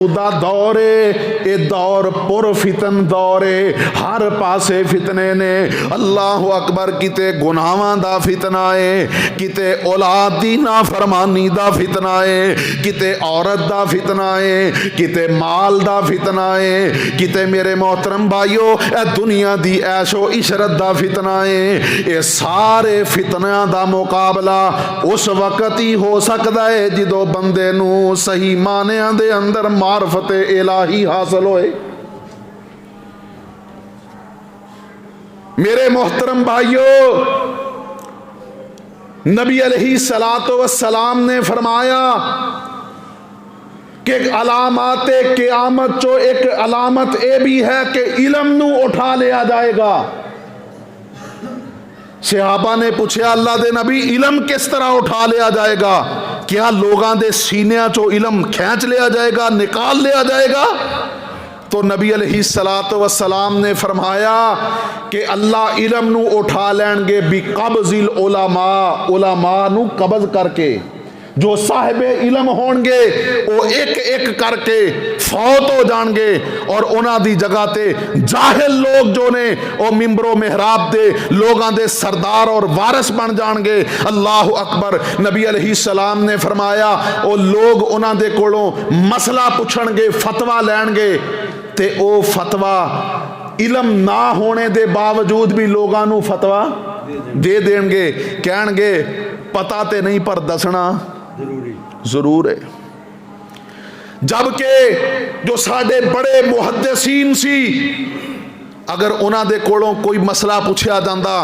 दा दौरे ए दौर पुर फितन दौरे, हर पासे फितने ने। अल्लाह अकबर, किते गुनाहां दा फितना है, किते औलाद दी नाफरमानी दा फितना है, किते औरत दा फितना है, किते माल दा फितना है, किते मेरे मोहतरम भाइयों ए दुनिया दी ऐशो इशरत दा फितना है। ये सारे फितनियां दा मुकाबला उस वक्त ही हो सकता है जो बंदे नू सही मानियां दे अंदर मार्फत इलाही हासिल होए। मेरे मोहतरम भाइयों, नबी अलैहिस्सलातु वस्सलाम ने फरमाया कि अलामत क़यामत चो एक अलामत ये भी है कि इल्म नू उठा लिया जाएगा। सहाबा ने पूछा, अल्लाह दे नबी इल्म किस तरह उठा लिया जाएगा? क्या लोगों के सीनिया चो इल्म खींच लिया जाएगा, निकाल लिया जाएगा? तो नबी अलैहिस्सलातु वस्सलाम ने फरमाया कि अल्लाह इल्म नू उठा लैणगे बि कब्ज़िल उलमा, उलमा नू कब्ज़ करके। जो साहिब इल्म होंगे वो एक एक करके फौत हो जाएंगे और उन्हां दी जगह ते जाहिल लोग जो ने वो मिंबरो मेहराब दे लोगों दे सरदार और वारिस बन जाएंगे। अल्लाह अकबर। नबी अलैहिस्सलाम ने फरमाया वो लोग उन्हां दे कोलों मसला पुछणगे, फतवा लैणगे ते ओ फतवा इल्म ना होने दे बावजूद भी लोगों नू फतवा दे देंगे। कहणगे पता ते नहीं पर दसना जरूर है। जबकि जो साडे बड़े मुहद्दिसीन सी, अगर उन्हां दे कोलों कोई मसला पूछा जाता,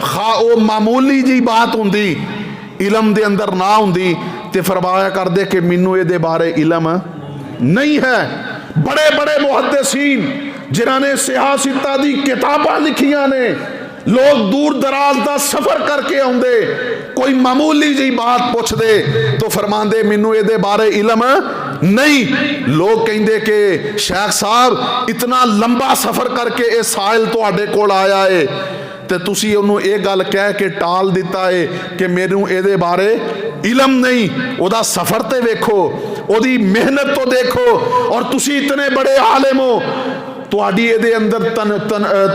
खा वो मामूली जी बात हुंदी, इल्म दे अंदर ना हुंदी, ते फरमाया कर दे कि मैनू इहदे बारे इल्म नहीं है। बड़े बड़े मुहद्दिसीन जिन्हां ने सियासत दी किताबां लिखियां ने, लोग दूर दराज का सफर करके आउंदे, कोई मामूली जी बात पूछ दे तो फरमांदे मैनू इहदे बारे इल्म नहीं। लोग कहिंदे कि शेख साहब इतना लंबा सफर करके ये साइल तुहाडे कोल आया है ते तुसी उन्होंने ये गल कह के टाल दिता है कि मैनू इहदे बारे इल्म नहीं। ओदा सफर ते वेखो, ओदी मेहनत तो देखो, और तुसी इतने बड़े आलिम हो, तुहाडी इहदे अंदर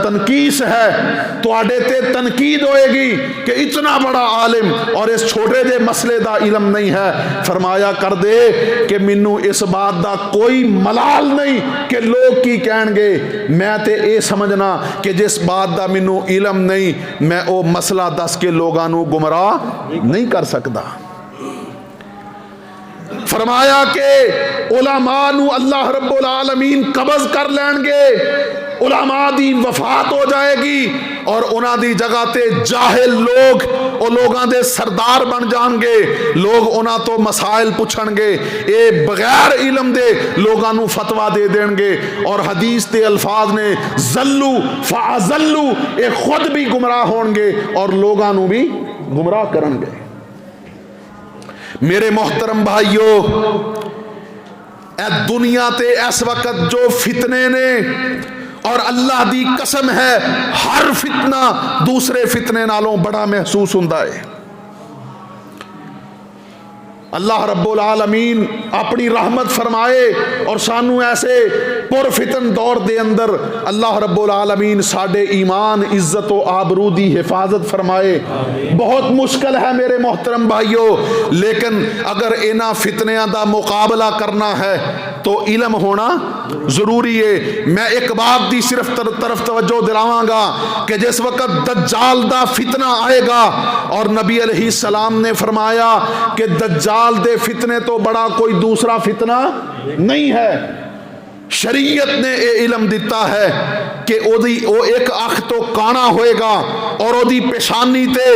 तनकीस है, तुहाडे ते तनकीद होएगी कि इतना बड़ा आलिम और इस छोटे जे मसले दा इल्म नहीं है। फरमाया कर दे कि मैनू इस बात दा कोई मलाल नहीं कि लोग की कहणगे। मैं ते ये समझना कि जिस बात दा मैनू इल्म नहीं, मैं वो मसला दस के लोगों नू गुमराह नहीं कर सकता। फरमाया कि उलमा नू अल्लाह रब्बुल आलमीन कब्ज़ कर लैणगे, उलमा दी वफात हो जाएगी और उन्हां दी जगह ते जाहिल लोग वो लोगों दे सरदार बन जाएंगे। लोग उन्हां तो मसाइल पूछणगे, ये बगैर इल्म दे लोगों नू फतवा दे देंगे। और हदीस के अल्फाज ने जल्लू फ़अज़ल्लू, ये खुद भी गुमराह होंगे और लोगों नू भी गुमराह करेंगे। मेरे मोहतरम भाइयों, ए दुनिया ते इस वक्त जो फितने ने, और अल्लाह दी कसम है हर फितना दूसरे फितने नालों बड़ा महसूस हुंदा है। अल्लाह रब्बुल आलमीन अपनी रहमत फरमाए और सानू ऐसे पुरफितन दौर दे अंदर अल्लाह रब्बुल आलमीन साडे ईमान इज्जत व आबरू दी हिफाजत फरमाए। बहुत मुश्किल है मेरे मोहतरम भाइयों, लेकिन अगर इन्हां फितनियां दा मुकाबला करना है तो इल्म होना जरूरी है। मैं एक बात दी सिर्फ तरफ तवज्जो दिलावांगा कि जिस वक्त दज्जाल दा फितना आएगा, और नबी अलैहिस्सलाम ने फरमाया कि दज्जाल दे फितने तो बड़ा कोई दूसरा फितना नहीं है। शरीयत ने ये इल्म दिता है कि ओदी ओ एक अख तो काना होएगा और ओदी पेशानी ते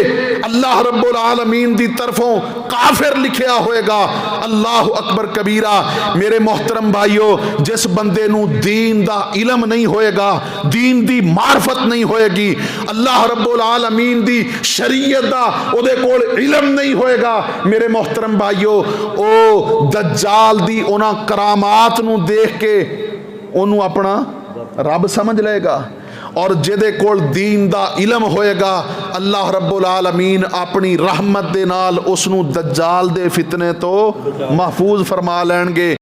अल्लाह रब्बुल आलमीन दी तरफों काफिर लिखिया होएगा। अल्लाह अकबर कबीरा। मेरे मोहतरम भाइयों, जिस बंदे नू दीन दा इल्म नहीं होएगा, दीन दी मार्फत नहीं होएगी, अल्लाह रब्बुल आलमीन दी शरीयत दा ओदे कोल इल्म नहीं होएगा, मेरे मोहतरम भाइयों, ओ दज्जाल दी उन्हां करामात नू देख के ओनू अपना रब समझ लेगा। और जिहदे कोल दीन दा इल्म होएगा, अल्लाह रब्बुल आलमीन अपनी रहमत दे नाल उसनू दज्जाल दे फितने तो महफूज फरमा लैणगे।